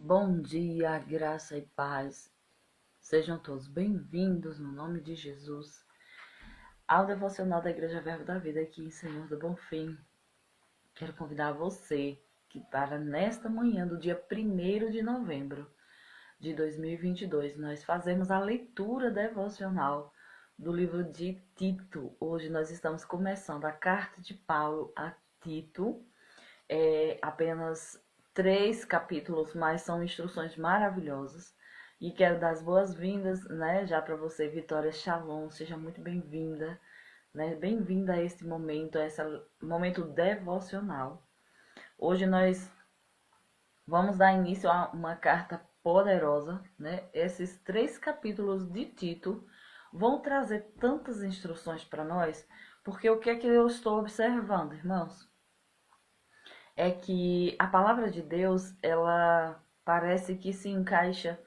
Bom dia, graça e paz. Sejam todos bem-vindos no nome de Jesus ao devocional da Igreja Verbo da Vida aqui em Senhor do Bonfim. Quero convidar você que para nesta manhã do dia 1º de novembro de 2022 nós fazemos a leitura devocional do livro de Tito. Hoje nós estamos começando a carta de Paulo a Tito. Apenas 3 capítulos, mas são instruções maravilhosas. E quero dar as boas-vindas, né, já para você, Vitória Shalom, seja muito bem-vinda, né? Bem-vinda a esse momento, a esse momento devocional. Hoje nós vamos dar início a uma carta poderosa, né? Esses 3 capítulos de Tito vão trazer tantas instruções para nós, porque o que é que eu estou observando, irmãos? É que a palavra de Deus, ela parece que se encaixa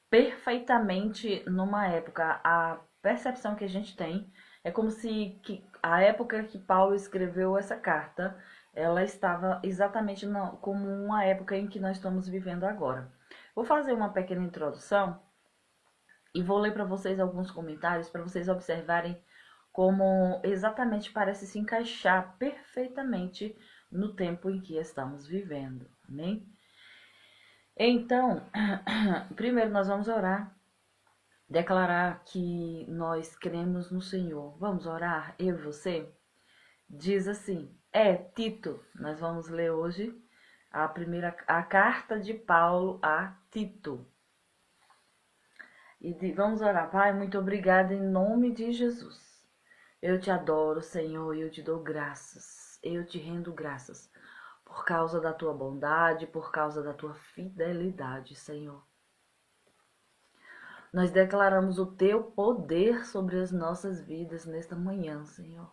perfeitamente numa época. A percepção que a gente tem é como se a época que Paulo escreveu essa carta, ela estava exatamente como uma época em que nós estamos vivendo agora. Vou fazer uma pequena introdução e vou ler para vocês alguns comentários para vocês observarem como exatamente parece se encaixar perfeitamente no tempo em que estamos vivendo, amém? Então, primeiro nós vamos orar, declarar que nós cremos no Senhor. Vamos orar, eu e você? Diz assim, Tito, nós vamos ler hoje a carta de Paulo a Tito. E vamos orar. Pai, muito obrigada em nome de Jesus. Eu te adoro, Senhor, e eu te dou graças. Eu te rendo graças por causa da tua bondade, por causa da tua fidelidade, Senhor. Nós declaramos o teu poder sobre as nossas vidas nesta manhã, Senhor.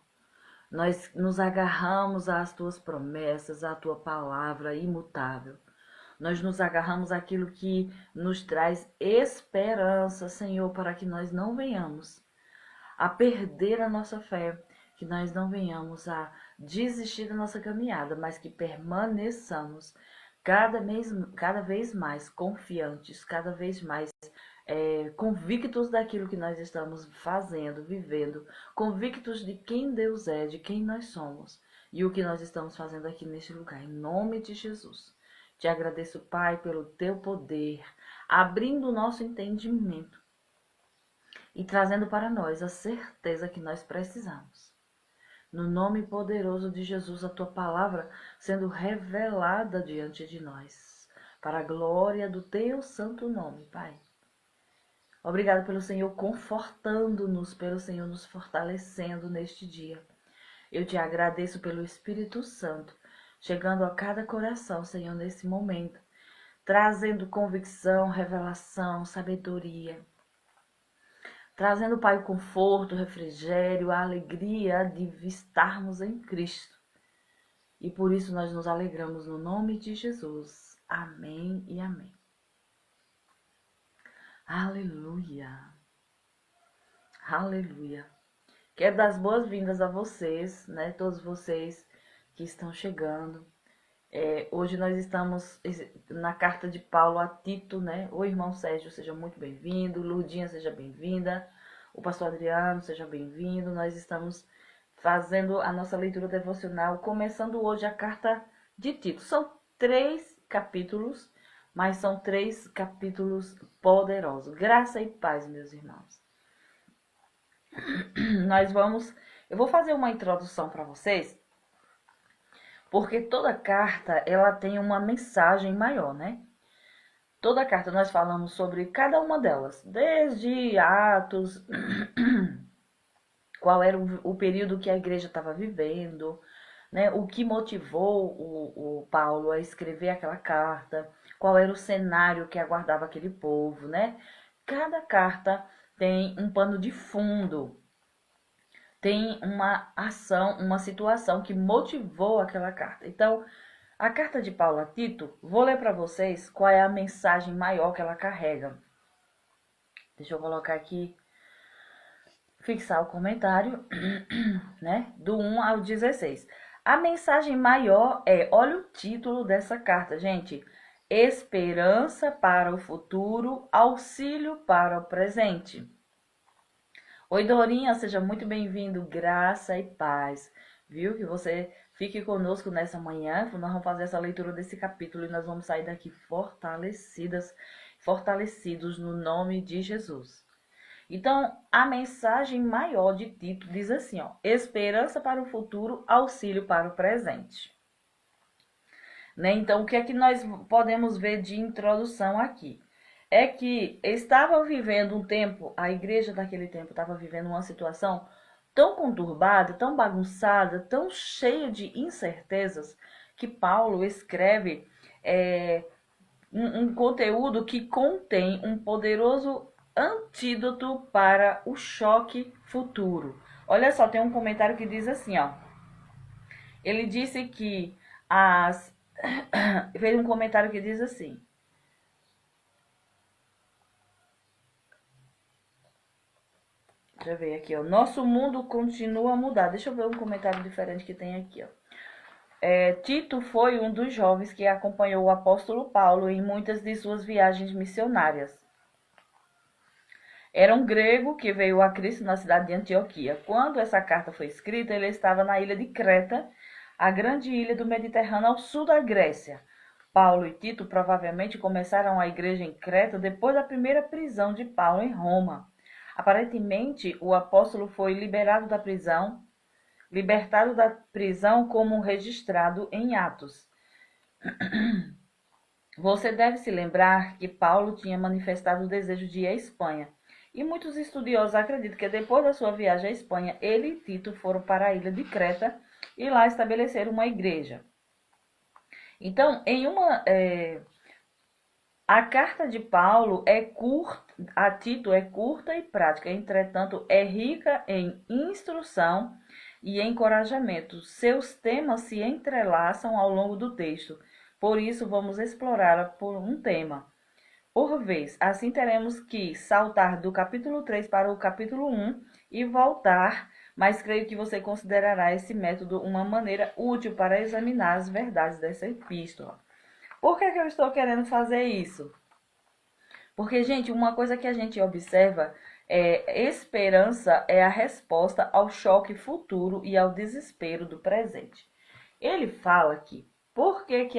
Nós nos agarramos às tuas promessas, à tua palavra imutável. Nós nos agarramos àquilo que nos traz esperança, Senhor, para que nós não venhamos a perder a nossa fé, que nós não venhamos a desistir da nossa caminhada, mas que permaneçamos cada vez mais confiantes, cada vez mais convictos daquilo que nós estamos fazendo, vivendo, convictos de quem Deus é, de quem nós somos e o que nós estamos fazendo aqui neste lugar, em nome de Jesus. Te agradeço, Pai, pelo teu poder, abrindo o nosso entendimento e trazendo para nós a certeza que nós precisamos. No nome poderoso de Jesus, a tua palavra sendo revelada diante de nós, para a glória do teu santo nome, Pai. Obrigado pelo Senhor confortando-nos, pelo Senhor nos fortalecendo neste dia. Eu te agradeço pelo Espírito Santo, chegando a cada coração, Senhor, nesse momento, trazendo convicção, revelação, sabedoria, trazendo, Pai, o conforto, o refrigério, a alegria de estarmos em Cristo. E por isso nós nos alegramos no nome de Jesus. Amém e amém. Aleluia. Aleluia. Quero dar as boas-vindas a vocês, né? Todos vocês que estão chegando. Hoje nós estamos na carta de Paulo a Tito, né? O irmão Sérgio, seja muito bem-vindo. Lurdinha, seja bem-vinda. O pastor Adriano, seja bem-vindo. Nós estamos fazendo a nossa leitura devocional, começando hoje a carta de Tito. São 3 capítulos, mas são 3 capítulos poderosos. Graça e paz, meus irmãos. Eu vou fazer uma introdução para vocês, porque toda carta, ela tem uma mensagem maior, né? Toda carta nós falamos sobre cada uma delas, desde Atos, qual era o período que a igreja estava vivendo, né? O que motivou o Paulo a escrever aquela carta, qual era o cenário que aguardava aquele povo, né? Cada carta tem um pano de fundo, tem uma ação, uma situação que motivou aquela carta. Então, a carta de Paulo a Tito, vou ler para vocês qual é a mensagem maior que ela carrega. Deixa eu colocar aqui, fixar o comentário, né? Do 1 ao 16. A mensagem maior olha o título dessa carta, gente. esperança para o futuro, auxílio para o presente. Oi, Dorinha, seja muito bem-vindo, graça e paz. Viu? Que você fique conosco nessa manhã. Nós vamos fazer essa leitura desse capítulo e nós vamos sair daqui fortalecidos no nome de Jesus. Então, a mensagem maior de Tito diz assim, ó: esperança para o futuro, auxílio para o presente. Né? Então, o que é que nós podemos ver de introdução aqui? É que estava vivendo um tempo, a igreja daquele tempo estava vivendo uma situação tão conturbada, tão bagunçada, tão cheia de incertezas, que Paulo escreve um conteúdo que contém um poderoso antídoto para o choque futuro. Olha só, tem um comentário que diz assim, ó. Ele disse que fez um comentário que diz assim: deixa eu ver aqui, ó. Nosso mundo continua a mudar. Deixa eu ver um comentário diferente que tem aqui, ó. Tito foi um dos jovens que acompanhou o apóstolo Paulo em muitas de suas viagens missionárias. Era um grego que veio a Cristo na cidade de Antioquia. Quando essa carta foi escrita, ele estava na ilha de Creta, a grande ilha do Mediterrâneo ao sul da Grécia. Paulo e Tito provavelmente começaram a igreja em Creta depois da primeira prisão de Paulo em Roma. Aparentemente, o apóstolo foi libertado da prisão como registrado em Atos. Você deve se lembrar que Paulo tinha manifestado o desejo de ir à Espanha. E muitos estudiosos acreditam que depois da sua viagem à Espanha, ele e Tito foram para a ilha de Creta e lá estabeleceram uma igreja. Então, a carta de Paulo a Tito é curta e prática, entretanto, é rica em instrução e encorajamento. Seus temas se entrelaçam ao longo do texto, por isso vamos explorá-la por um tema por vez. Assim teremos que saltar do capítulo 3 para o capítulo 1 e voltar, mas creio que você considerará esse método uma maneira útil para examinar as verdades dessa epístola. Por que eu estou querendo fazer isso? Porque, gente, uma coisa que a gente observa esperança é a resposta ao choque futuro e ao desespero do presente. Ele fala aqui, por que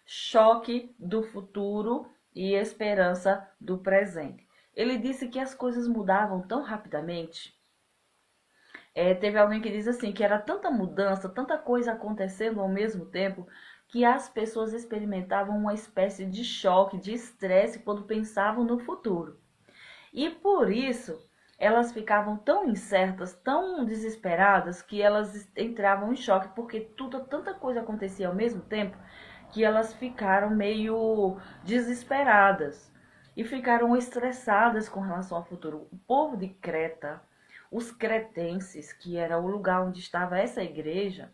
choque do futuro e esperança do presente? Ele disse que as coisas mudavam tão rapidamente. Teve alguém que diz assim, que era tanta mudança, tanta coisa acontecendo ao mesmo tempo, que as pessoas experimentavam uma espécie de choque, de estresse quando pensavam no futuro. E por isso, elas ficavam tão incertas, tão desesperadas, que elas entravam em choque, porque tanta coisa acontecia ao mesmo tempo, que elas ficaram meio desesperadas e ficaram estressadas com relação ao futuro. O povo de Creta, os cretenses, que era o lugar onde estava essa igreja,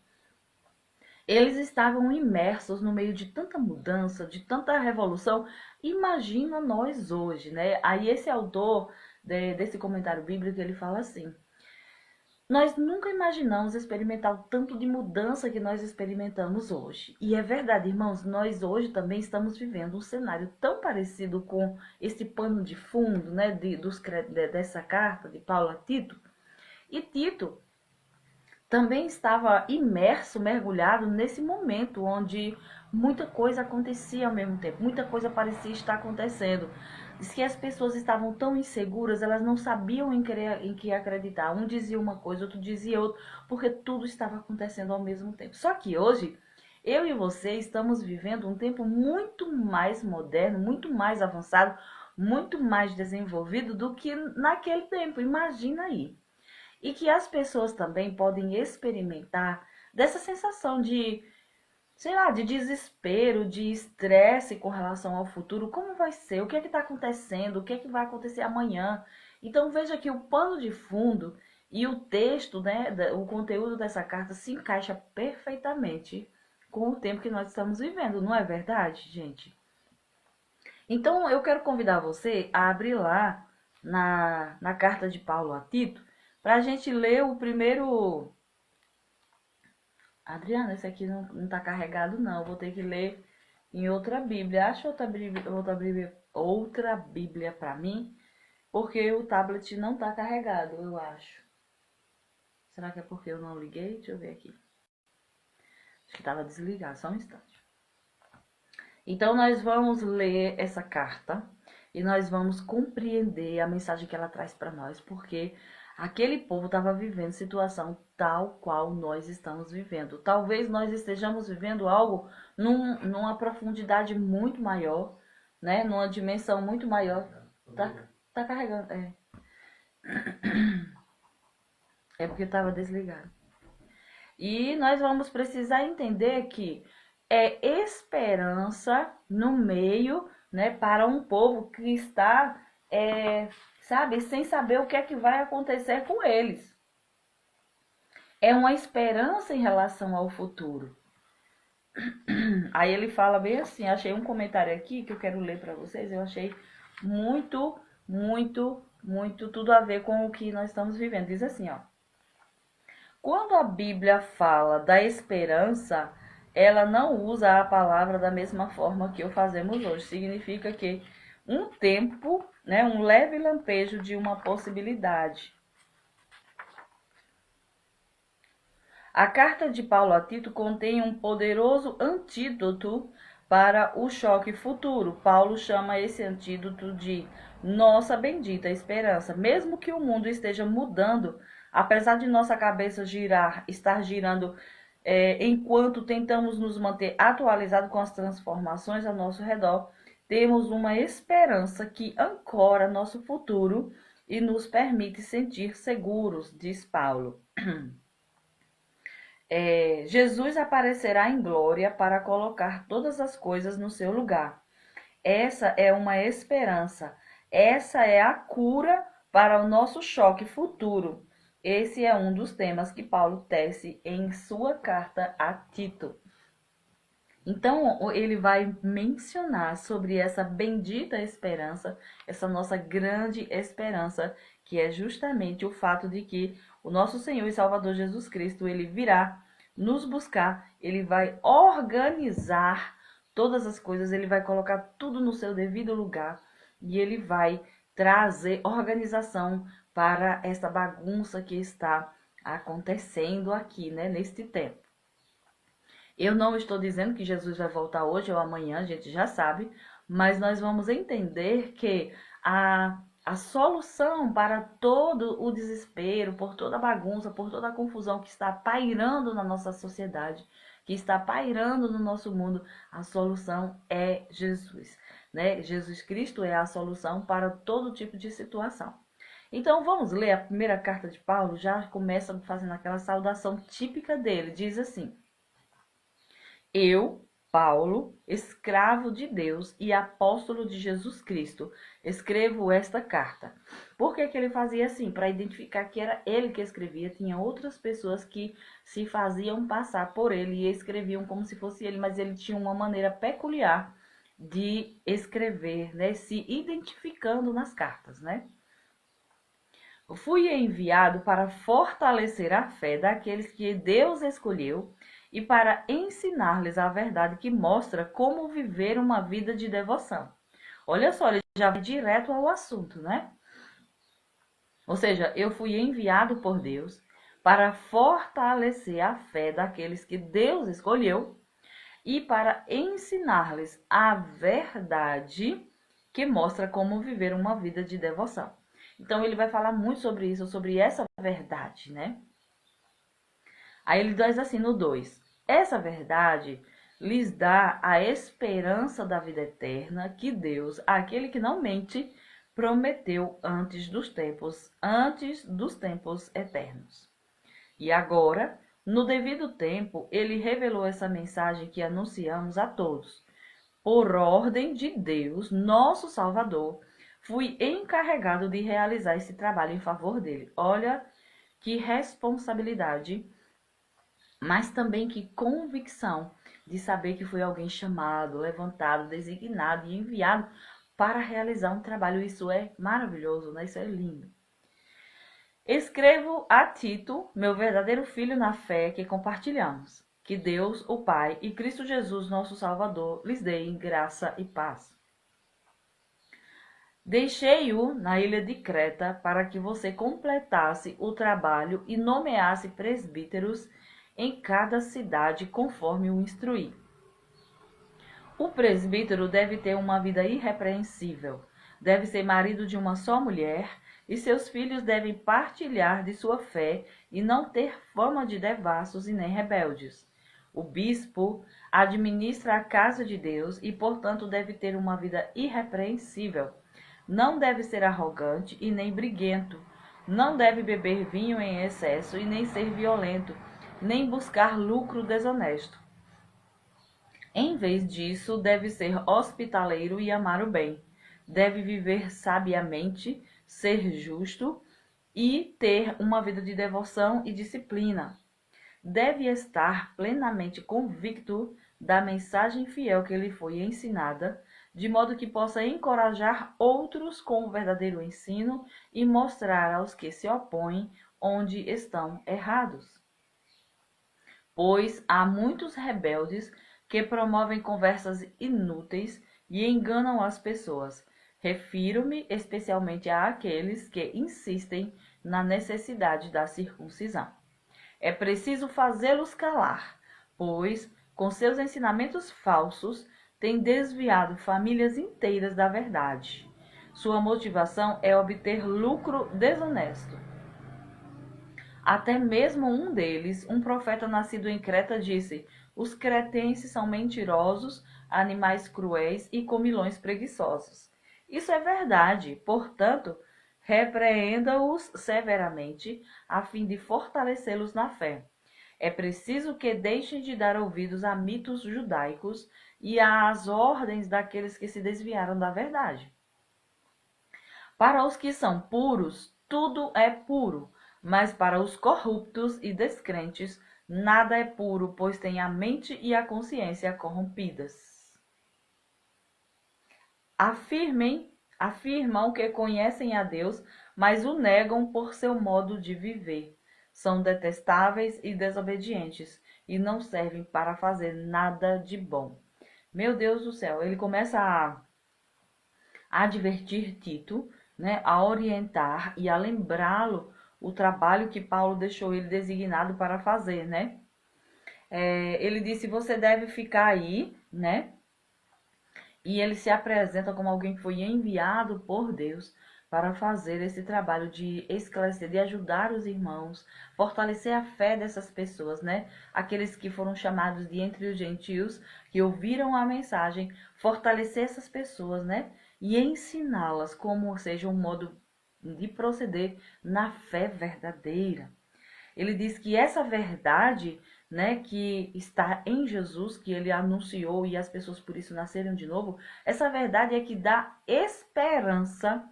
eles estavam imersos no meio de tanta mudança, de tanta revolução. Imagina nós hoje, né? Aí esse autor desse comentário bíblico, ele fala assim: nós nunca imaginamos experimentar o tanto de mudança que nós experimentamos hoje. E é verdade, irmãos, nós hoje também estamos vivendo um cenário tão parecido com esse pano de fundo, né, dessa carta de Paulo a Tito. E Tito também estava imerso, mergulhado nesse momento onde muita coisa acontecia ao mesmo tempo, muita coisa parecia estar acontecendo. Diz que as pessoas estavam tão inseguras, elas não sabiam em que acreditar. Um dizia uma coisa, outro dizia outra, porque tudo estava acontecendo ao mesmo tempo. Só que hoje, eu e você estamos vivendo um tempo muito mais moderno, muito mais avançado, muito mais desenvolvido do que naquele tempo. Imagina aí. E que as pessoas também podem experimentar dessa sensação de, sei lá, de desespero, de estresse com relação ao futuro. Como vai ser? O que é que está acontecendo? O que é que vai acontecer amanhã? Então veja que o pano de fundo e o texto, né, o conteúdo dessa carta se encaixa perfeitamente com o tempo que nós estamos vivendo, não é verdade, gente? Então eu quero convidar você a abrir lá na carta de Paulo a Tito, para a gente ler o primeiro. Adriana, esse aqui não tá carregado, não. Eu vou ter que ler em outra Bíblia. Acha outra Bíblia para mim, porque o tablet não tá carregado, eu acho. Será que é porque eu não liguei? Deixa eu ver aqui. Acho que estava desligado, só um instante. Então, nós vamos ler essa carta e nós vamos compreender a mensagem que ela traz para nós, porque aquele povo estava vivendo situação tal qual nós estamos vivendo. Talvez nós estejamos vivendo algo numa profundidade muito maior, né? Numa dimensão muito maior. Tá carregando, é. É porque estava desligado. E nós vamos precisar entender que é esperança no meio, né, para um povo que está, sabe, sem saber o que é que vai acontecer com eles. É uma esperança em relação ao futuro. Aí ele fala bem assim, achei um comentário aqui que eu quero ler para vocês, eu achei muito, muito, muito tudo a ver com o que nós estamos vivendo. Diz assim, ó: quando a Bíblia fala da esperança, ela não usa a palavra da mesma forma que o fazemos hoje. Significa que um tempo, né, um leve lampejo de uma possibilidade. A carta de Paulo a Tito contém um poderoso antídoto para o choque futuro. Paulo chama esse antídoto de nossa bendita esperança. Mesmo que o mundo esteja mudando, apesar de nossa cabeça estar girando enquanto tentamos nos manter atualizados com as transformações ao nosso redor, temos uma esperança que ancora nosso futuro e nos permite sentir seguros, diz Paulo. Jesus aparecerá em glória para colocar todas as coisas no seu lugar. Essa é uma esperança. Essa é a cura para o nosso choque futuro. Esse é um dos temas que Paulo tece em sua carta a Tito. Então, ele vai mencionar sobre essa bendita esperança, essa nossa grande esperança, que é justamente o fato de que o nosso Senhor e Salvador Jesus Cristo, ele virá nos buscar, ele vai organizar todas as coisas, ele vai colocar tudo no seu devido lugar e ele vai trazer organização para essa bagunça que está acontecendo aqui, né, neste tempo. Eu não estou dizendo que Jesus vai voltar hoje ou amanhã, a gente já sabe, mas nós vamos entender que a solução para todo o desespero, por toda a bagunça, por toda a confusão que está pairando na nossa sociedade, que está pairando no nosso mundo, a solução é Jesus, né? Jesus Cristo é a solução para todo tipo de situação. Então vamos ler a primeira carta de Paulo, já começa fazendo aquela saudação típica dele, diz assim: eu, Paulo, escravo de Deus e apóstolo de Jesus Cristo, escrevo esta carta. Por que ele fazia assim? Para identificar que era ele que escrevia. Tinha outras pessoas que se faziam passar por ele e escreviam como se fosse ele, mas ele tinha uma maneira peculiar de escrever, né? Se identificando nas cartas, né? Fui enviado para fortalecer a fé daqueles que Deus escolheu e para ensinar-lhes a verdade que mostra como viver uma vida de devoção. Olha só, ele já vai direto ao assunto, né? Ou seja, eu fui enviado por Deus para fortalecer a fé daqueles que Deus escolheu e para ensinar-lhes a verdade que mostra como viver uma vida de devoção. Então, ele vai falar muito sobre isso, sobre essa verdade, né? Aí ele diz assim no 2: essa verdade lhes dá a esperança da vida eterna que Deus, aquele que não mente, prometeu antes dos tempos eternos. E agora, no devido tempo, ele revelou essa mensagem que anunciamos a todos. Por ordem de Deus, nosso Salvador, fui encarregado de realizar esse trabalho em favor dele. Olha que responsabilidade, mas também que convicção de saber que foi alguém chamado, levantado, designado e enviado para realizar um trabalho. Isso é maravilhoso, né? Isso é lindo. Escrevo a Tito, meu verdadeiro filho na fé que compartilhamos. Que Deus, o Pai, e Cristo Jesus, nosso Salvador, lhes deem graça e paz. Deixei-o na ilha de Creta para que você completasse o trabalho e nomeasse presbíteros em cada cidade conforme o instruí. O presbítero deve ter uma vida irrepreensível, deve ser marido de uma só mulher, e seus filhos devem partilhar de sua fé e não ter fama de devassos e nem rebeldes. O bispo administra a casa de Deus e, portanto, deve ter uma vida irrepreensível. Não deve ser arrogante e nem briguento. Não deve beber vinho em excesso e nem ser violento, nem buscar lucro desonesto. Em vez disso, deve ser hospitaleiro e amar o bem. Deve viver sabiamente, ser justo e ter uma vida de devoção e disciplina. Deve estar plenamente convicto da mensagem fiel que lhe foi ensinada, de modo que possa encorajar outros com o verdadeiro ensino e mostrar aos que se opõem onde estão errados. Pois há muitos rebeldes que promovem conversas inúteis e enganam as pessoas. Refiro-me especialmente àqueles que insistem na necessidade da circuncisão. É preciso fazê-los calar, pois, com seus ensinamentos falsos, têm desviado famílias inteiras da verdade. Sua motivação é obter lucro desonesto. Até mesmo um deles, um profeta nascido em Creta, disse: os cretenses são mentirosos, animais cruéis e comilões preguiçosos. Isso é verdade, portanto, repreenda-os severamente, a fim de fortalecê-los na fé. É preciso que deixem de dar ouvidos a mitos judaicos e às ordens daqueles que se desviaram da verdade. Para os que são puros, tudo é puro, mas para os corruptos e descrentes, nada é puro, pois têm a mente e a consciência corrompidas. Afirmam que conhecem a Deus, mas o negam por seu modo de viver. São detestáveis e desobedientes, e não servem para fazer nada de bom. Meu Deus do céu, ele começa a advertir Tito, né, a orientar e a lembrá-lo o trabalho que Paulo deixou ele designado para fazer, né? Ele disse: você deve ficar aí, né? E ele se apresenta como alguém que foi enviado por Deus para fazer esse trabalho de esclarecer, de ajudar os irmãos, fortalecer a fé dessas pessoas, né? Aqueles que foram chamados de entre os gentios, que ouviram a mensagem, fortalecer essas pessoas, né? E ensiná-las como seja um modo de proceder na fé verdadeira. Ele diz que essa verdade, né, que está em Jesus, que ele anunciou e as pessoas por isso nasceram de novo, essa verdade é que dá esperança,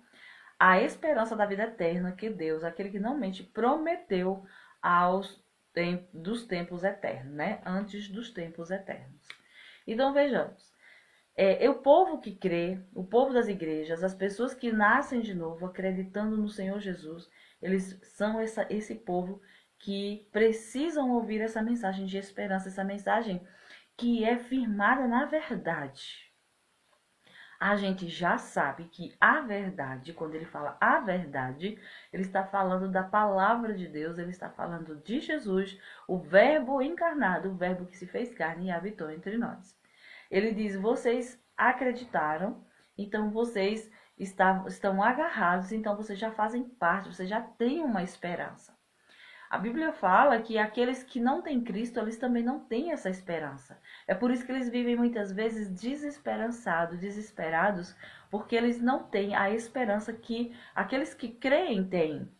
a esperança da vida eterna que Deus, aquele que não mente, prometeu dos tempos eternos, né, antes dos tempos eternos. Então vejamos, o povo que crê, o povo das igrejas, as pessoas que nascem de novo, acreditando no Senhor Jesus, eles são esse povo que precisam ouvir essa mensagem de esperança, essa mensagem que é firmada na verdade. A gente já sabe que a verdade, quando ele fala a verdade, ele está falando da palavra de Deus, ele está falando de Jesus, o verbo encarnado, o verbo que se fez carne e habitou entre nós. Ele diz: vocês acreditaram, então vocês estão agarrados, então vocês já fazem parte, vocês já têm uma esperança. A Bíblia fala que aqueles que não têm Cristo, eles também não têm essa esperança. É por isso que eles vivem muitas vezes desesperados, porque eles não têm a esperança que aqueles que creem têm.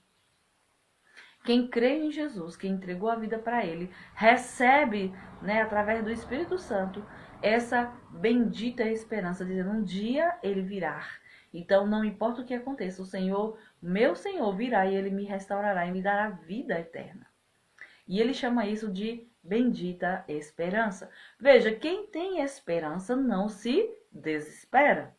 Quem crê em Jesus, quem entregou a vida para ele, recebe, né, através do Espírito Santo, essa bendita esperança, dizendo: um dia ele virá. Então, não importa o que aconteça, o Senhor, meu Senhor, virá e ele me restaurará e me dará vida eterna. E ele chama isso de bendita esperança. Veja, quem tem esperança não se desespera.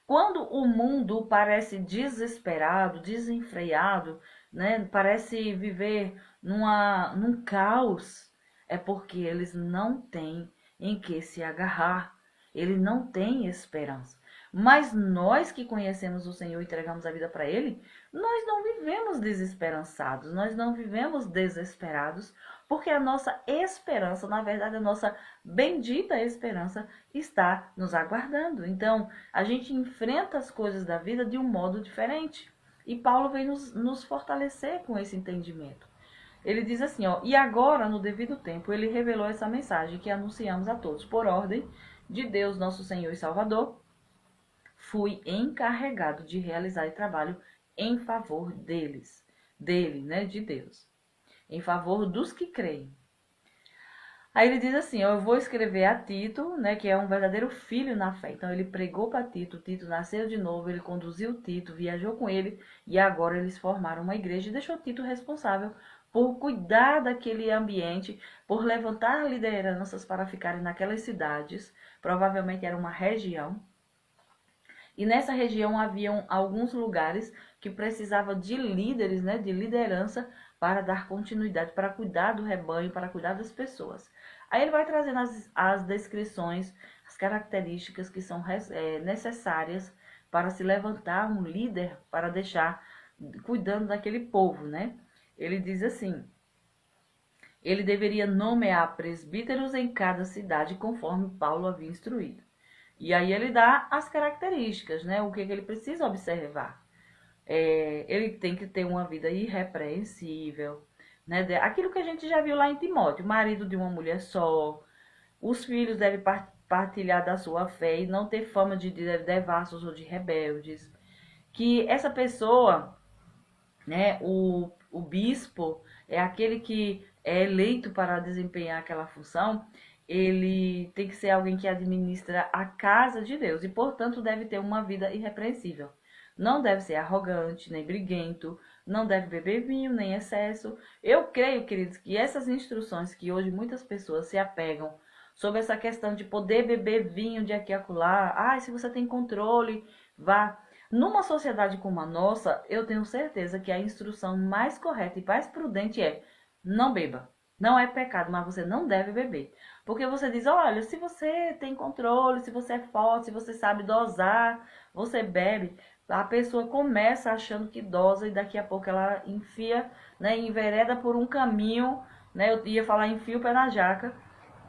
Quando o mundo parece desesperado, desenfreado, né, parece viver num caos, é porque eles não têm em que se agarrar, ele não tem esperança. Mas nós que conhecemos o Senhor e entregamos a vida para Ele, nós não vivemos desesperançados, nós não vivemos desesperados, porque a nossa esperança, na verdade, a nossa bendita esperança está nos aguardando. Então, a gente enfrenta as coisas da vida de um modo diferente. E Paulo vem nos fortalecer com esse entendimento. Ele diz assim, ó, e agora, no devido tempo, ele revelou essa mensagem que anunciamos a todos. Por ordem de Deus, nosso Senhor e Salvador, fui encarregado de realizar esse trabalho em favor dele, né, de Deus, em favor dos que creem. Aí ele diz assim, ó, eu vou escrever a Tito, né, que é um verdadeiro filho na fé. Então ele pregou para Tito, Tito nasceu de novo, ele conduziu Tito, viajou com ele e agora eles formaram uma igreja e deixou Tito responsável por cuidar daquele ambiente, por levantar lideranças para ficarem naquelas cidades. Provavelmente era uma região. E nessa região haviam alguns lugares que precisavam de líderes, né, de liderança para dar continuidade, para cuidar do rebanho, para cuidar das pessoas. Aí ele vai trazendo as descrições, as características que são necessárias para se levantar um líder, para deixar cuidando daquele povo, né? Ele diz assim, ele deveria nomear presbíteros em cada cidade, conforme Paulo havia instruído. E aí ele dá as características, né? O que ele precisa observar. Ele tem que ter uma vida irrepreensível, né? Aquilo que a gente já viu lá em Timóteo, marido de uma mulher só, os filhos devem partilhar da sua fé e não ter fama de devassos ou de rebeldes. Que essa pessoa, né? O bispo é aquele que é eleito para desempenhar aquela função, ele tem que ser alguém que administra a casa de Deus e, portanto, deve ter uma vida irrepreensível. Não deve ser arrogante, nem briguento, não deve beber vinho, nem excesso. Eu creio, queridos, que essas instruções que hoje muitas pessoas se apegam sobre essa questão de poder beber vinho de aqui a acolá, se você tem controle, vá. Numa sociedade como a nossa, eu tenho certeza que a instrução mais correta e mais prudente é: não beba. Não é pecado, mas você não deve beber. Porque você diz, olha, se você tem controle, se você é forte, se você sabe dosar, você bebe. A pessoa começa achando que dosa e daqui a pouco ela enfia, né, envereda por um caminho, né? Eu ia falar enfia o pé na jaca,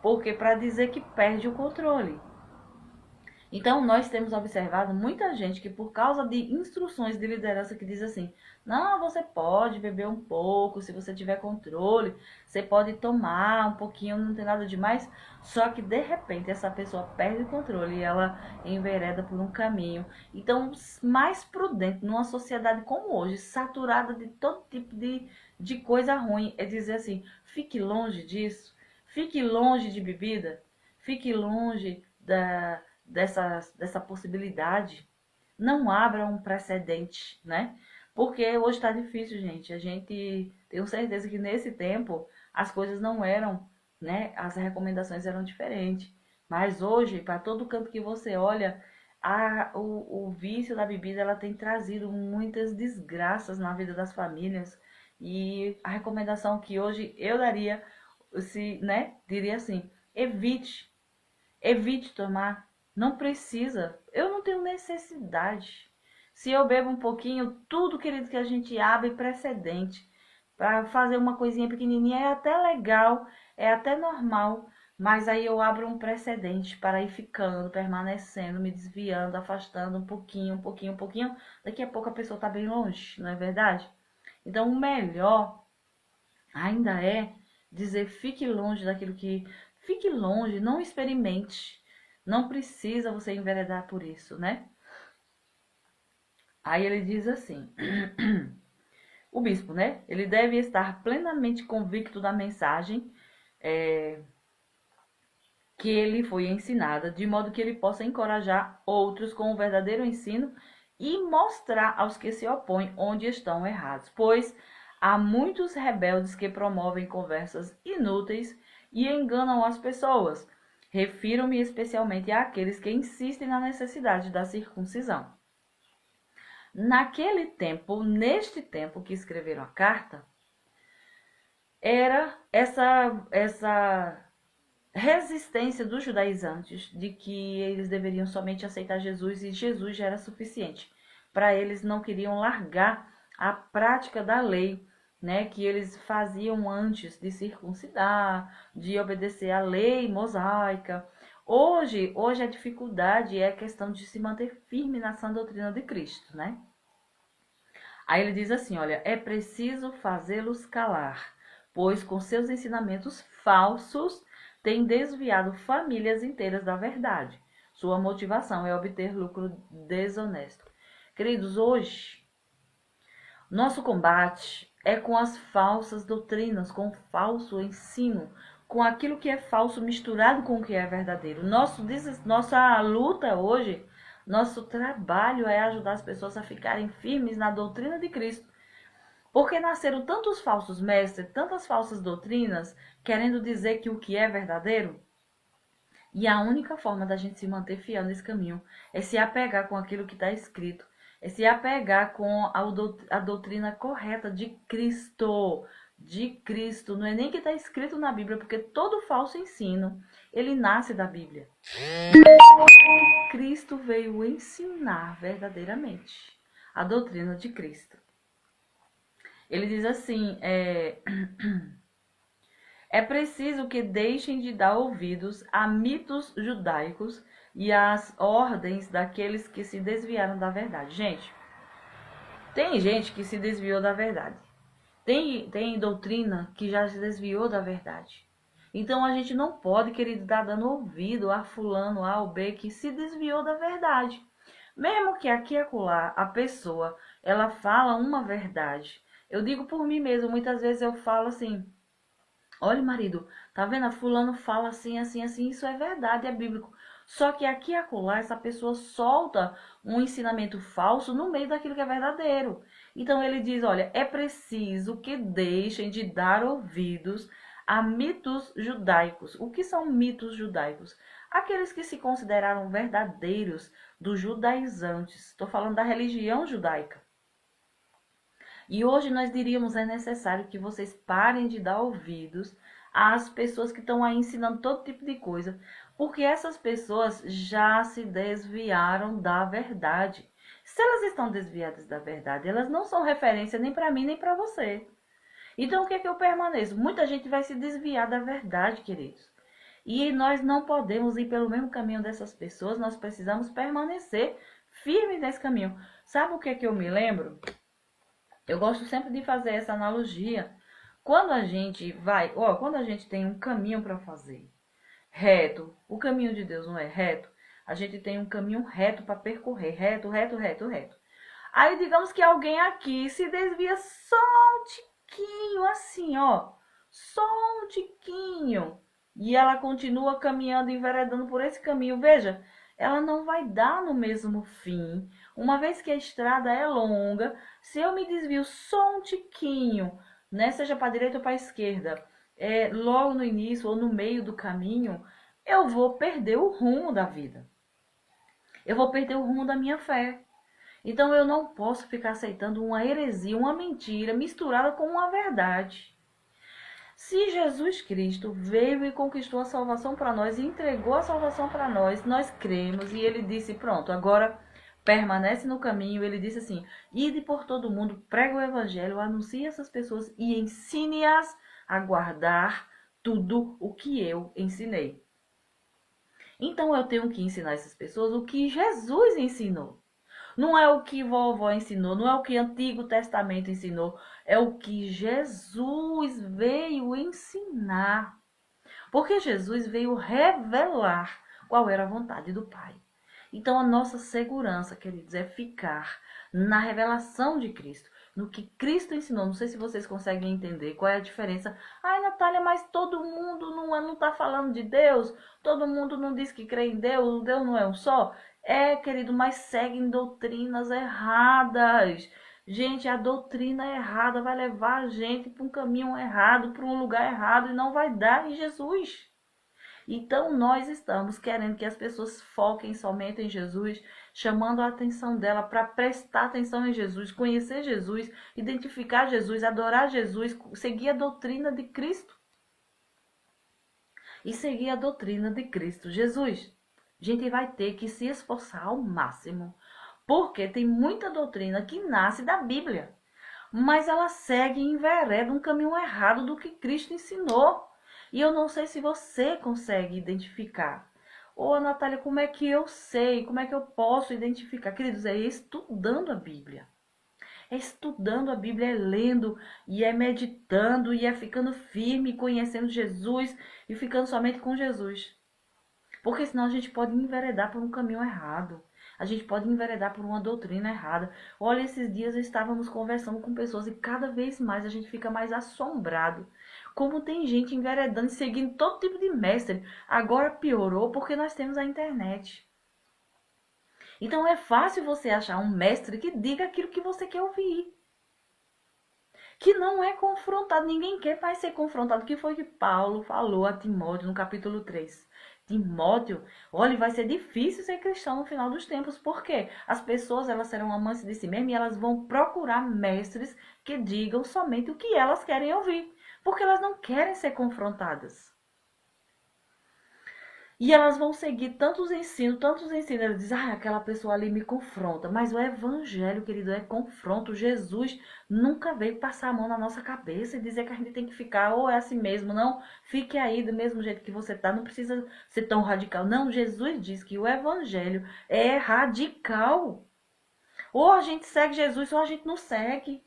porque para dizer que perde o controle. Então, nós temos observado muita gente que, por causa de instruções de liderança que diz assim, não, você pode beber um pouco, se você tiver controle, você pode tomar um pouquinho, não tem nada demais. Só que, de repente, essa pessoa perde o controle e ela envereda por um caminho. Então, mais prudente numa sociedade como hoje, saturada de todo tipo de coisa ruim, é dizer assim, fique longe disso, fique longe de bebida, fique longe dessa possibilidade, não abra um precedente, né? Porque hoje está difícil, gente. A gente tem certeza que nesse tempo as coisas não eram, né? As recomendações eram diferentes. Mas hoje, para todo canto que você olha, o vício da bebida ela tem trazido muitas desgraças na vida das famílias. E a recomendação que hoje eu daria, né? Diria assim, evite tomar. Não precisa. Eu não tenho necessidade. Se eu bebo um pouquinho, tudo, querido, que a gente abre precedente para fazer uma coisinha pequenininha é até legal, é até normal, mas aí eu abro um precedente para ir ficando, permanecendo, me desviando, afastando um pouquinho, um pouquinho, um pouquinho. Daqui a pouco a pessoa está bem longe, não é verdade? Então o melhor ainda é dizer fique longe daquilo que... Fique longe, não experimente. Não precisa você enveredar por isso, né? Aí ele diz assim, o bispo, né? Ele deve estar plenamente convicto da mensagem que ele foi ensinada, de modo que ele possa encorajar outros com o verdadeiro ensino e mostrar aos que se opõem onde estão errados. Pois há muitos rebeldes que promovem conversas inúteis e enganam as pessoas. Refiro-me especialmente àqueles que insistem na necessidade da circuncisão. Naquele tempo, neste tempo que escreveram a carta, era essa resistência dos judaizantes de que eles deveriam somente aceitar Jesus e Jesus já era suficiente. Para eles não queriam largar a prática da lei, né, que eles faziam antes de circuncidar, de obedecer à lei mosaica. Hoje a dificuldade é a questão de se manter firme na sã doutrina de Cristo, né? Aí ele diz assim, olha, é preciso fazê-los calar, pois com seus ensinamentos falsos têm desviado famílias inteiras da verdade. Sua motivação é obter lucro desonesto. Queridos, hoje, nosso combate é com as falsas doutrinas, com o falso ensino, com aquilo que é falso misturado com o que é verdadeiro. Nossa luta hoje, nosso trabalho é ajudar as pessoas a ficarem firmes na doutrina de Cristo. Porque nasceram tantos falsos mestres, tantas falsas doutrinas, querendo dizer que o que é verdadeiro. E a única forma da gente se manter fiel nesse caminho é se apegar com aquilo que está escrito, é se apegar com a doutrina correta de Cristo. De Cristo, não é nem que está escrito na Bíblia, porque todo falso ensino, ele nasce da Bíblia. Cristo veio ensinar verdadeiramente a doutrina de Cristo. Ele diz assim, é preciso que deixem de dar ouvidos a mitos judaicos e às ordens daqueles que se desviaram da verdade. Gente, tem gente que se desviou da verdade. Tem doutrina que já se desviou da verdade. Então a gente não pode, querido, dar dando ouvido a fulano, a ou B que se desviou da verdade. Mesmo que aqui e acolá a pessoa, ela fala uma verdade. Eu digo por mim mesmo, muitas vezes eu falo assim, olha, marido, tá vendo? A fulano fala assim, assim, assim, isso é verdade, é bíblico. Só que aqui e acolá essa pessoa solta um ensinamento falso no meio daquilo que é verdadeiro. Então ele diz, olha, é preciso que deixem de dar ouvidos a mitos judaicos. O que são mitos judaicos? Aqueles que se consideraram verdadeiros dos judaizantes. Estou falando da religião judaica. E hoje nós diríamos, é necessário que vocês parem de dar ouvidos às pessoas que estão aí ensinando todo tipo de coisa, porque essas pessoas já se desviaram da verdade. Se elas estão desviadas da verdade, elas não são referência nem para mim, nem para você. Então, o que é que eu permaneço? Muita gente vai se desviar da verdade, queridos. E nós não podemos ir pelo mesmo caminho dessas pessoas, nós precisamos permanecer firmes nesse caminho. Sabe o que é que eu me lembro? Eu gosto sempre de fazer essa analogia. Quando a gente quando a gente tem um caminho para fazer reto, o caminho de Deus não é reto, a gente tem um caminho reto para percorrer, reto, reto, reto, reto. Aí digamos que alguém aqui se desvia só um tiquinho, assim, ó, só um tiquinho, e ela continua caminhando, enveredando por esse caminho. Veja, ela não vai dar no mesmo fim. Uma vez que a estrada é longa, se eu me desvio só um tiquinho, né, seja para a direita ou para a esquerda, logo no início ou no meio do caminho, eu vou perder o rumo da vida. Eu vou perder o rumo da minha fé. Então eu não posso ficar aceitando uma heresia, uma mentira misturada com uma verdade. Se Jesus Cristo veio e conquistou a salvação para nós e entregou a salvação para nós, nós cremos, e ele disse, pronto, agora permanece no caminho. Ele disse assim, ide por todo mundo, prega o evangelho, anuncie essas pessoas e ensine-as a guardar tudo o que eu ensinei. Então eu tenho que ensinar essas pessoas o que Jesus ensinou. Não é o que vovó ensinou, não é o que o Antigo Testamento ensinou, é o que Jesus veio ensinar. Porque Jesus veio revelar qual era a vontade do Pai. Então a nossa segurança, queridos, é ficar na revelação de Cristo, no que Cristo ensinou. Não sei se vocês conseguem entender qual é a diferença. Ai, Natália, mas todo mundo não está falando de Deus? Todo mundo não diz que crê em Deus? Deus não é um só? Querido, mas seguem doutrinas erradas. Gente, a doutrina errada vai levar a gente para um caminho errado, para um lugar errado, e não vai dar em Jesus. Então nós estamos querendo que as pessoas foquem somente em Jesus, chamando a atenção dela para prestar atenção em Jesus, conhecer Jesus, identificar Jesus, adorar Jesus, seguir a doutrina de Cristo. E seguir a doutrina de Cristo Jesus. A gente vai ter que se esforçar ao máximo, porque tem muita doutrina que nasce da Bíblia, mas ela segue e envereda um caminho errado do que Cristo ensinou. E eu não sei se você consegue identificar. Ô, Natália, como é que eu sei? Como é que eu posso identificar? Queridos, é estudando a Bíblia. É estudando a Bíblia, é lendo, e é meditando, e é ficando firme, conhecendo Jesus, e ficando somente com Jesus. Porque senão a gente pode enveredar por um caminho errado. A gente pode enveredar por uma doutrina errada. Olha, esses dias estávamos conversando com pessoas e cada vez mais a gente fica mais assombrado. Como tem gente enveredando e seguindo todo tipo de mestre. Agora piorou porque nós temos a internet. Então é fácil você achar um mestre que diga aquilo que você quer ouvir. Que não é confrontado. Ninguém quer mais ser confrontado. O que foi que Paulo falou a Timóteo no capítulo 3? Timóteo, olha, vai ser difícil ser cristão no final dos tempos. Por quê? As pessoas, elas serão amantes de si mesmas e elas vão procurar mestres que digam somente o que elas querem ouvir. Porque elas não querem ser confrontadas. E elas vão seguir tantos ensinos. Ela diz, aquela pessoa ali me confronta. Mas o evangelho, querido, é confronto. Jesus nunca veio passar a mão na nossa cabeça e dizer que a gente tem que ficar, ou é assim mesmo, não, fique aí do mesmo jeito que você tá, não precisa ser tão radical. Não, Jesus diz que o evangelho é radical. Ou a gente segue Jesus, ou a gente não segue.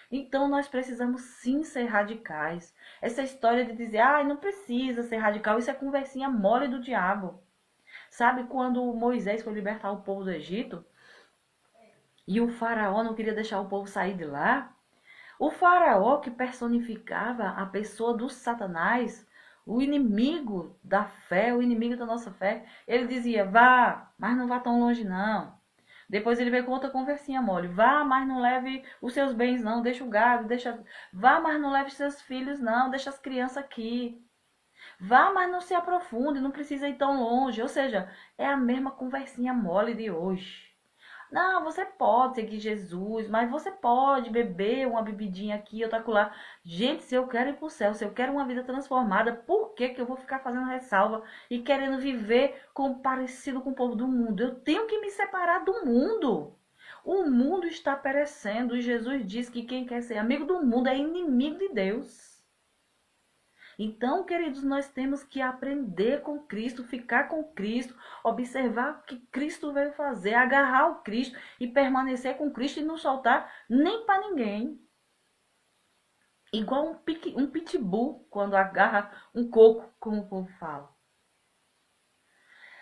Então nós precisamos sim ser radicais. Essa história de dizer, não precisa ser radical, isso é conversinha mole do diabo. Sabe quando Moisés foi libertar o povo do Egito e o faraó não queria deixar o povo sair de lá? O faraó que personificava a pessoa do Satanás, o inimigo da fé, o inimigo da nossa fé, ele dizia, vá, mas não vá tão longe não. Depois ele veio com outra conversinha mole. Vá, mas não leve os seus bens, não. Deixa o gado, deixa. Vá, mas não leve seus filhos, não. Deixa as crianças aqui. Vá, mas não se aprofunde, não precisa ir tão longe. Ou seja, é a mesma conversinha mole de hoje. Não, você pode seguir Jesus, mas você pode beber uma bebidinha aqui, outra acolá. Gente, se eu quero ir pro céu, se eu quero uma vida transformada, por que que eu vou ficar fazendo ressalva e querendo viver parecido com o povo do mundo? Eu tenho que me separar do mundo. O mundo está perecendo e Jesus diz que quem quer ser amigo do mundo é inimigo de Deus. Então, queridos, nós temos que aprender com Cristo, ficar com Cristo, observar o que Cristo veio fazer, agarrar o Cristo e permanecer com Cristo e não soltar nem para ninguém. Igual um pitbull quando agarra um coco, como o povo fala.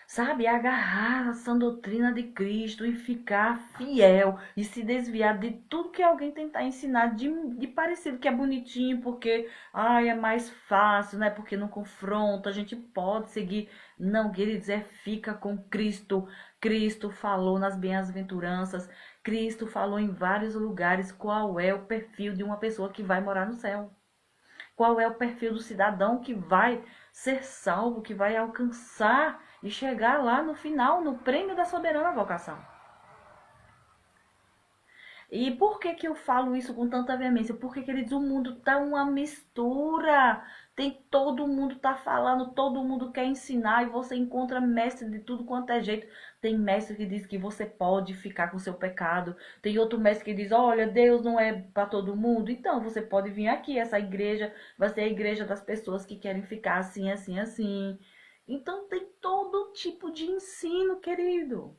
Sabe, agarrar essa doutrina de Cristo e ficar fiel e se desviar de tudo que alguém tentar ensinar de parecido, que é bonitinho, porque é mais fácil, né? Porque não confronta, a gente pode seguir. Não, queridos, fica com Cristo. Cristo falou nas bem-aventuranças, Cristo falou em vários lugares qual é o perfil de uma pessoa que vai morar no céu. Qual é o perfil do cidadão que vai ser salvo, que vai alcançar e chegar lá no final, no prêmio da soberana vocação. E por que que eu falo isso com tanta veemência? Porque, queridos, o mundo tá uma mistura. Todo mundo tá falando, todo mundo quer ensinar e você encontra mestre de tudo quanto é jeito. Tem mestre que diz que você pode ficar com seu pecado. Tem outro mestre que diz, olha, Deus não é para todo mundo. Então, você pode vir aqui, essa igreja vai ser a igreja das pessoas que querem ficar assim, assim, assim. Então, tem todo tipo de ensino, querido.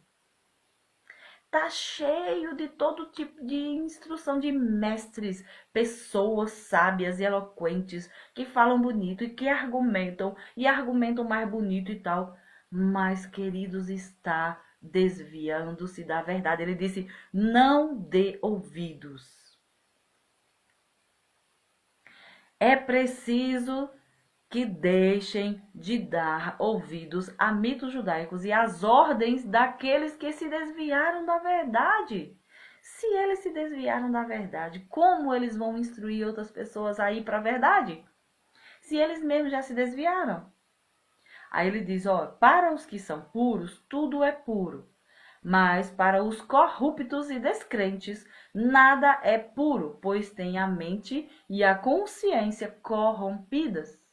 Tá cheio de todo tipo de instrução de mestres, pessoas sábias e eloquentes que falam bonito e que argumentam e argumentam mais bonito e tal. Mas, queridos, está desviando-se da verdade. Ele disse: não dê ouvidos. É preciso que deixem de dar ouvidos a mitos judaicos e às ordens daqueles que se desviaram da verdade. Se eles se desviaram da verdade, como eles vão instruir outras pessoas a ir para a verdade? Se eles mesmos já se desviaram. Aí ele diz, ó, para os que são puros, tudo é puro. Mas para os corruptos e descrentes, nada é puro, pois tem a mente e a consciência corrompidas.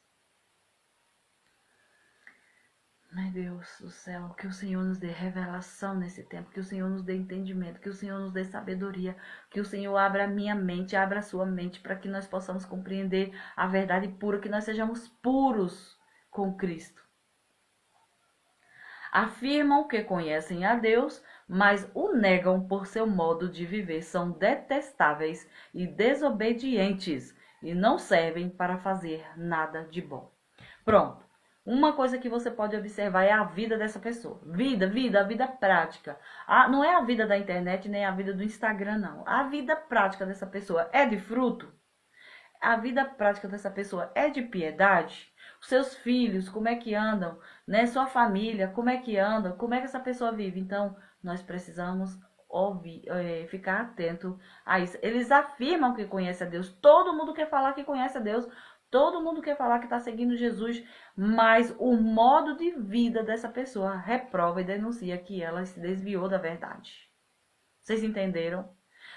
Meu Deus do céu, que o Senhor nos dê revelação nesse tempo, que o Senhor nos dê entendimento, que o Senhor nos dê sabedoria, que o Senhor abra a minha mente, abra a sua mente, para que nós possamos compreender a verdade pura, que nós sejamos puros com Cristo. Afirmam que conhecem a Deus, mas o negam por seu modo de viver. São detestáveis e desobedientes e não servem para fazer nada de bom. Pronto. Uma coisa que você pode observar é a vida dessa pessoa. A vida prática. Não é a vida da internet nem a vida do Instagram, não. A vida prática dessa pessoa é de fruto? A vida prática dessa pessoa é de piedade? Os seus filhos, como é que andam? Né? Sua família, como é que anda? Como é que essa pessoa vive? Então, nós precisamos ouvir, ficar atento a isso. Eles afirmam que conhecem a Deus. Todo mundo quer falar que conhece a Deus. Todo mundo quer falar que está seguindo Jesus, mas o modo de vida dessa pessoa reprova e denuncia que ela se desviou da verdade. Vocês entenderam?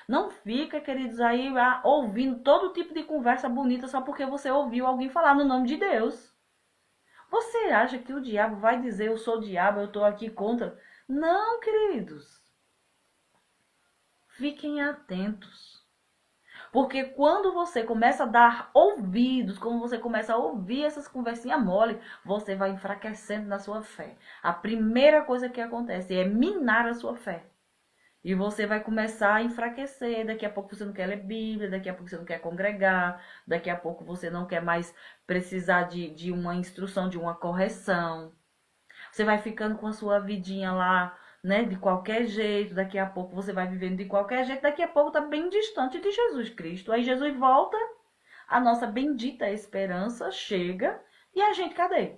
Não fica, queridos, aí ouvindo todo tipo de conversa bonita só porque você ouviu alguém falar no nome de Deus. Você acha que o diabo vai dizer eu sou o diabo, eu estou aqui contra? Não, queridos. Fiquem atentos. Porque quando você começa a dar ouvidos, quando você começa a ouvir essas conversinhas mole, você vai enfraquecendo na sua fé. A primeira coisa que acontece é minar a sua fé. E você vai começar a enfraquecer. Daqui a pouco você não quer ler Bíblia, daqui a pouco você não quer congregar, daqui a pouco você não quer mais precisar de uma instrução, de uma correção. Você vai ficando com a sua vidinha lá, né, de qualquer jeito, daqui a pouco você vai vivendo de qualquer jeito, daqui a pouco tá bem distante de Jesus Cristo. Aí Jesus volta, a nossa bendita esperança chega e a gente cadê?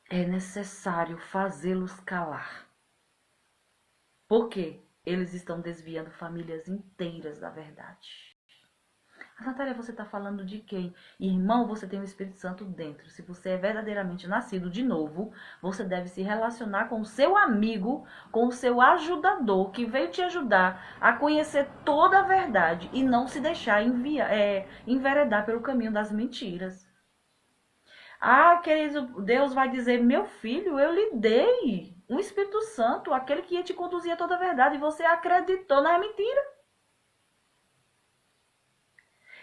É necessário fazê-los calar. Por quê? Eles estão desviando famílias inteiras da verdade. Natália, você está falando de quem? Irmão, você tem o Espírito Santo dentro. Se você é verdadeiramente nascido de novo, você deve se relacionar com o seu amigo, com o seu ajudador, que veio te ajudar a conhecer toda a verdade e não se deixar enveredar pelo caminho das mentiras. Querido, Deus vai dizer, meu filho, eu lhe dei um Espírito Santo, aquele que ia te conduzir a toda a verdade, e você acreditou na mentira.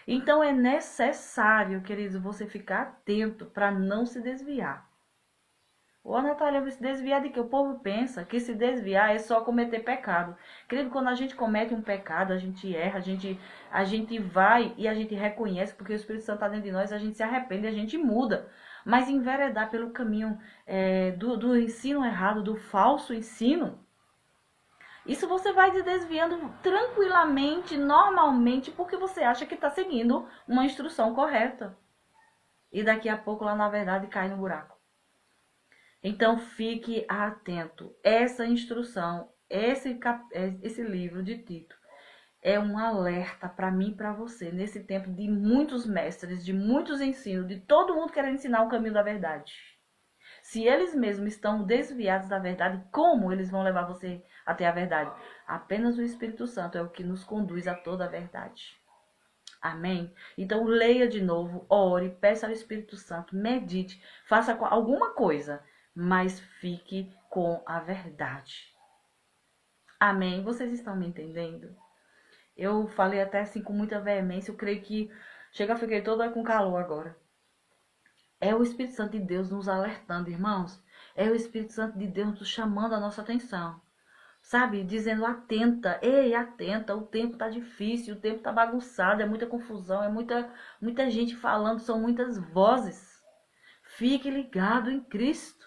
Então é necessário, querido, você ficar atento para não se desviar. Ô, Natália, se desviar de que o povo pensa que se desviar é só cometer pecado. Querido, quando a gente comete um pecado, a gente erra, a gente vai e a gente reconhece, porque o Espírito Santo está dentro de nós, a gente se arrepende, a gente muda. Mas enveredar pelo caminho do ensino errado, do falso ensino, isso você vai se desviando tranquilamente, normalmente, porque você acha que está seguindo uma instrução correta. E daqui a pouco, lá na verdade, cai no buraco. Então, fique atento. Essa instrução, esse livro de Tito, é um alerta para mim e para você, nesse tempo de muitos mestres, de muitos ensinos, de todo mundo querendo ensinar o caminho da verdade. Se eles mesmos estão desviados da verdade, como eles vão levar você até a verdade? Apenas o Espírito Santo é o que nos conduz a toda a verdade. Amém? Então leia de novo, ore, peça ao Espírito Santo, medite, faça alguma coisa, mas fique com a verdade. Amém? Vocês estão me entendendo? Eu falei até assim com muita veemência, eu creio que fiquei toda com calor agora. É o Espírito Santo de Deus nos alertando, irmãos. É o Espírito Santo de Deus nos chamando a nossa atenção. Sabe? Dizendo, atenta, ei, atenta, o tempo tá difícil, o tempo tá bagunçado, é muita confusão, é muita gente falando, são muitas vozes. Fique ligado em Cristo,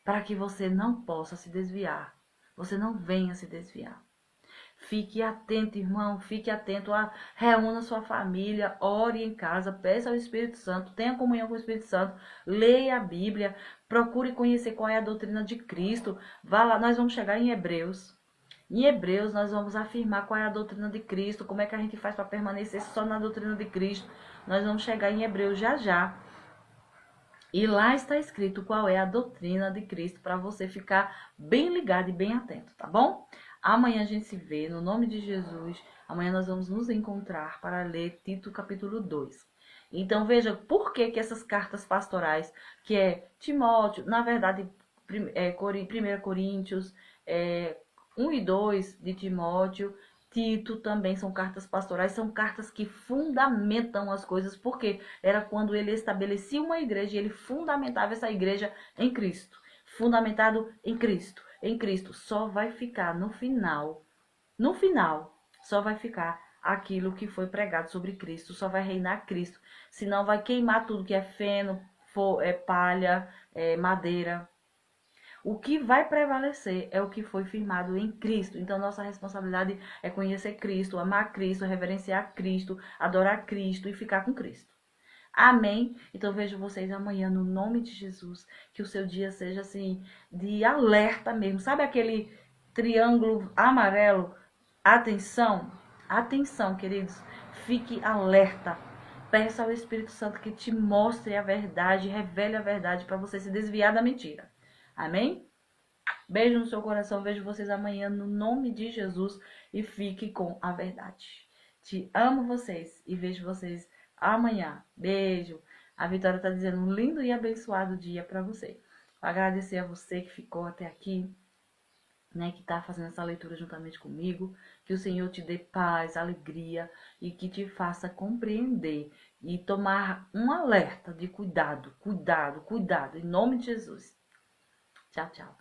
para que você não possa se desviar. Você não venha se desviar. Fique atento, irmão, fique atento, reúna sua família, ore em casa, peça ao Espírito Santo, tenha comunhão com o Espírito Santo, leia a Bíblia, procure conhecer qual é a doutrina de Cristo. Vá lá, nós vamos chegar em Hebreus. Em Hebreus, nós vamos afirmar qual é a doutrina de Cristo, como é que a gente faz para permanecer só na doutrina de Cristo. Nós vamos chegar em Hebreus já já. E lá está escrito qual é a doutrina de Cristo para você ficar bem ligado e bem atento, tá bom? Amanhã a gente se vê, no nome de Jesus. Amanhã nós vamos nos encontrar para ler Tito capítulo 2. Então veja por que essas cartas pastorais, que é Timóteo, na verdade, 1 Coríntios, 1 e 2 de Timóteo, Tito também são cartas pastorais, são cartas que fundamentam as coisas, porque era quando ele estabelecia uma igreja e ele fundamentava essa igreja em Cristo. Fundamentado em Cristo. Em Cristo só vai ficar no final, só vai ficar aquilo que foi pregado sobre Cristo, só vai reinar Cristo. Senão vai queimar tudo que é feno, palha, madeira. O que vai prevalecer é o que foi firmado em Cristo. Então, nossa responsabilidade é conhecer Cristo, amar Cristo, reverenciar Cristo, adorar Cristo e ficar com Cristo. Amém? Então, vejo vocês amanhã no nome de Jesus. Que o seu dia seja assim, de alerta mesmo. Sabe aquele triângulo amarelo? Atenção, atenção, queridos. Fique alerta. Peça ao Espírito Santo que te mostre a verdade, revele a verdade para você se desviar da mentira. Amém? Beijo no seu coração. Vejo vocês amanhã no nome de Jesus e fique com a verdade. Te amo vocês e vejo vocês amanhã. Beijo. A Vitória está dizendo um lindo e abençoado dia para você. Agradecer a você que ficou até aqui, né, que está fazendo essa leitura juntamente comigo. Que o Senhor te dê paz, alegria e que te faça compreender e tomar um alerta de cuidado, cuidado, cuidado, em nome de Jesus. Tchau, tchau.